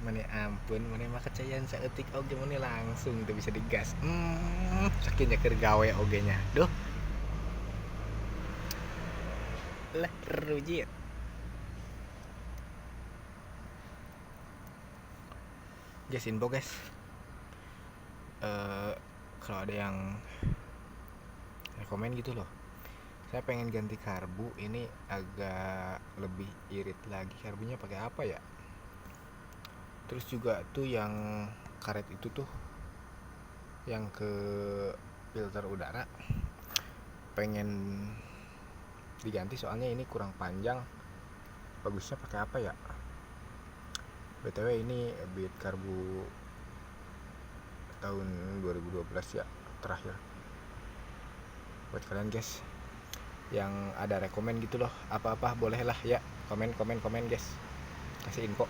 Mane ampun, mane mah kecayan saeutik oge mane langsung teu bisa digas. Sakinya keur gawe oge nya. Duh, lah rujit. Guys, info guys. Kalau ada yang rekomen gitu loh. Saya pengen ganti karbu, ini agak lebih irit lagi. Karbunya pakai apa ya? Terus juga tuh yang karet itu tuh yang ke filter udara pengen diganti soalnya ini kurang panjang. Bagusnya pakai apa ya? BTW ini beat karbu tahun 2012 ya, terakhir. Buat kalian guys yang ada rekomen gitu loh, apa-apa boleh lah ya, komen guys, kasih info.